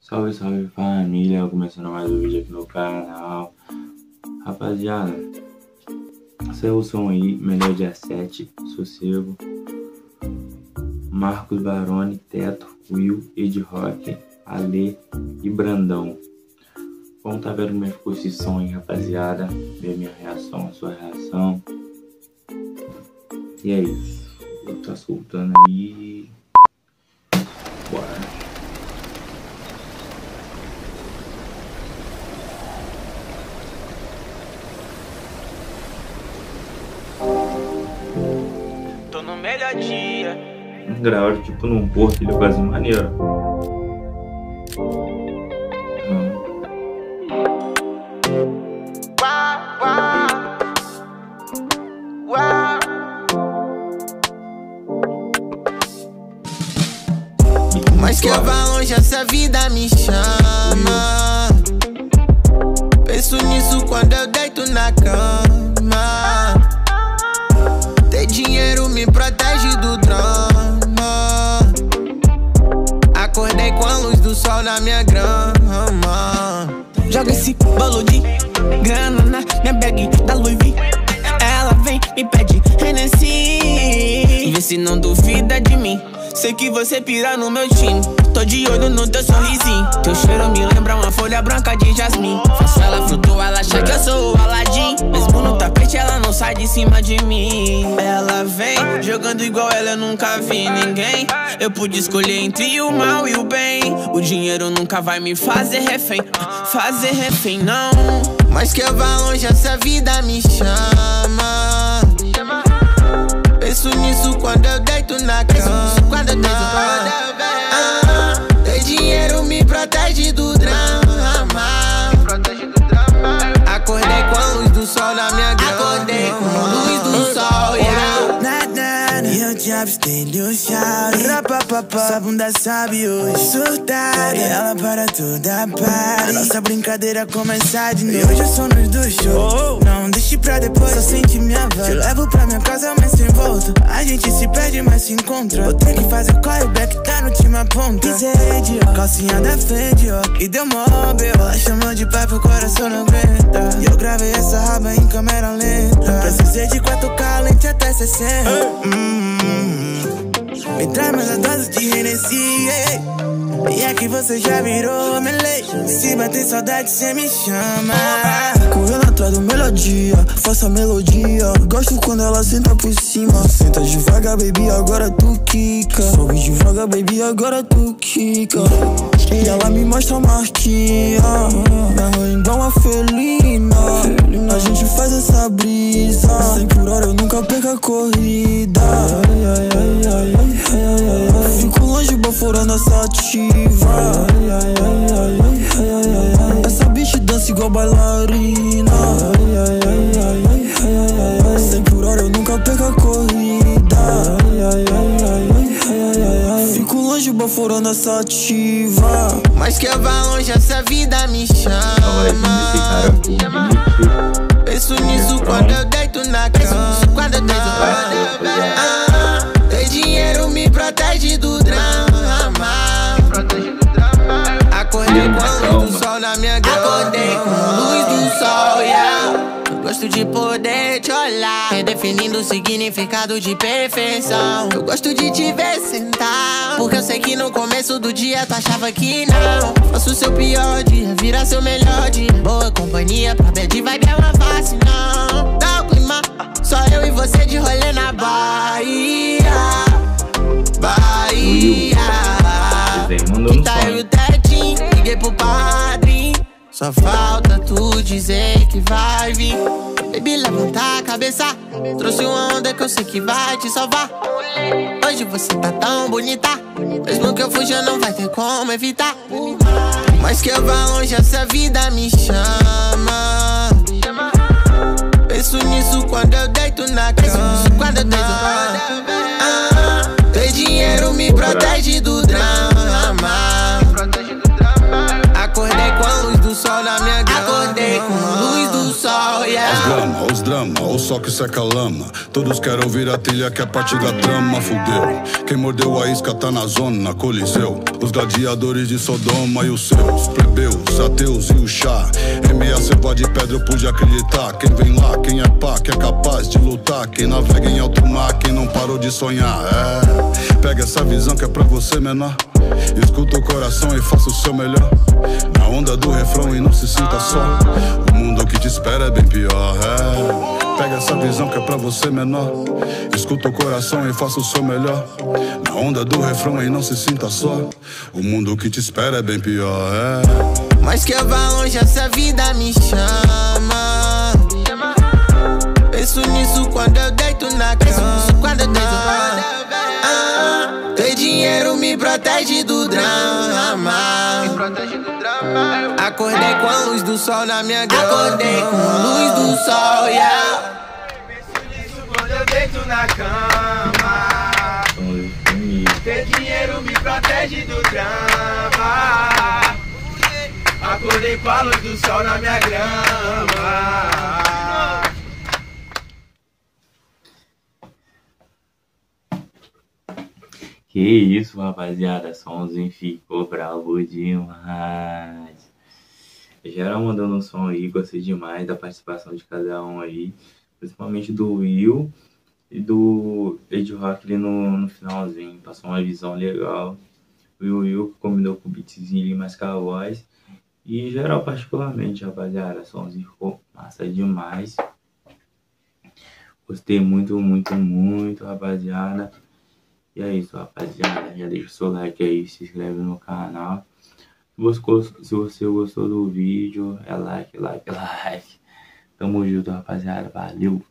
Salve, salve família, começando mais um vídeo aqui no canal. Rapaziada, saiu o som aí, Melhor Dia 7, Sossego, Marcos Baroni, Teto, Will, Ed Rock, Ale e Brandão. Vamos tá vendo como é que ficou esse som aí, rapaziada. Ver a minha reação, a sua reação. E é isso, vou tá soltando aí. Bora. Tô no melhor dia. Gravaram tipo num porto, ele quase maneiro. Mas que eu vá longe, essa vida me chama. Penso nisso quando eu deito na cama. Ter dinheiro me protege do drama. Acordei com a luz do sol na minha grama. Joga esse bolo de grana na minha bag da Louis V. Ela vem, me pede Hennessy. Vê se não duvida de mim. Sei que você pira no meu time. Tô de olho no teu sorrisinho. Teu cheiro me lembra uma folha branca de jasmim. Faço ela flutuar, ela acha que eu sou o Aladdin. Mesmo no tapete ela não sai de cima de mim. Ela vem jogando igual ela, eu nunca vi ninguém. Eu pude escolher entre o mal e o bem. O dinheiro nunca vai me fazer refém. Fazer refém não. Mas que eu vá longe, essa vida me chama. Penso nisso quando eu deito na cama. Ter dinheiro me protege do drama. Acordei com a luz do sol na minha grama. Acordei com a luz do sol, yeah. E eu te abstenho o chave. Sua bunda sabe hoje surtada. E ela para toda parte. A nossa brincadeira começa de novo. E hoje eu sou nos do show. Não deixe pra depois, só sente minha voz. Te levo pra minha casa, mas sem volta. A gente se perde, mas se encontra. Vou ter que fazer o callback, tá no time a ponta. Pisei de ó, calcinha da frente, ó. E deu móvel, ela chamou de pai, pro coração não aguenta. E eu gravei essa raba em câmera lenta. Precisei de 4K, lente até 60. Me traz mais a dose de Hennessy, e é que você já virou melee. Se bater saudade, cê me chama. Correndo atrás do melhor dia, faça a melodia. Gosto quando ela senta por cima. Senta devagar, baby, agora tu quica. Sobe devagar, baby, agora tu quica. E ela me mostra a marquinha. Me arranha igual uma felina. A gente faz essa brisa. 100 por hora, eu nunca perco a corrida. Fico longe, baforando a sativa. Essa bitch dança igual bailarina. 100 por hora, eu nunca perco a corrida. Fico longe, baforando a sativa. Mas que eu vá longe, essa vida me chama. Penso nisso quando eu deito na cama. Ter dinheiro me protege do drama. Acordei com a luz do sol na minha grama. Acordei com a luz do sol, yeah. Eu gosto de poder te olhar, redefinindo o significado de perfeição. Eu gosto de te ver sentar, porque eu sei que no começo do dia tu achava que não. Faço o seu pior dia, vira seu melhor dia. Boa companhia pra bad vibe é uma face, não. Dá o clima, só eu e você de rolê na Bahia. Bahia. Que tá eu e o Tetinho, liguei pro padrinho. Só falta tu dizer que vai vir. Baby, levanta a cabeça. Trouxe uma onda que eu sei que vai te salvar. Hoje você tá tão bonita, mesmo que eu fuja não vai ter como evitar. Mas que eu vá longe, essa vida me chama. Penso nisso quando eu deito na cama. Ter dinheiro me protege do drama. Acordei com a luz do sol na minha grama. Acordei com a luz do sol, yeah. grama, os drama, o sol que seca a lama. Todos querem ouvir a trilha que é parte da trama. Fudeu, quem mordeu a isca tá na zona, Coliseu. Os gladiadores de Sodoma e os seus plebeus, ateus e o chá. Em meia selva de pedra eu pude acreditar. Quem vem lá, quem é pá, que é capaz de lutar. Quem navega em alto mar, quem não parou de sonhar. Pega essa visão que é pra você, menor. Escuta o coração e faça o seu melhor. Na onda do refrão e não se sinta só. O mundo que te espera é bem pior. Pega essa visão que é pra você, menor. Escuta o coração e faça o seu melhor. Na onda do refrão e não se sinta só. O mundo que te espera é bem pior. Mas que eu vá longe, essa vida me chama. Penso nisso quando eu deito na cama. Ter dinheiro me protege do drama. Acordei com a luz do sol na minha grama. Acordei com a luz do sol, yeah. Penso nisso quando eu deito na cama. Ter dinheiro me protege do drama. Acordei com a luz do sol na minha grama. Que isso, rapaziada, somzinho ficou bravo demais. Geral mandando um som aí, gostei demais da participação de cada um aí, principalmente do Will e do Ed Rock ali no finalzinho, passou uma visão legal. O Will combinou com o beatzinho ali mais com a voz. E geral particularmente, rapaziada, somzinho ficou massa demais. Gostei muito, rapaziada. E é isso, rapaziada. Já deixa o seu like aí, se inscreve no canal. Se você gostou do vídeo, é like. Tamo junto, rapaziada. Valeu!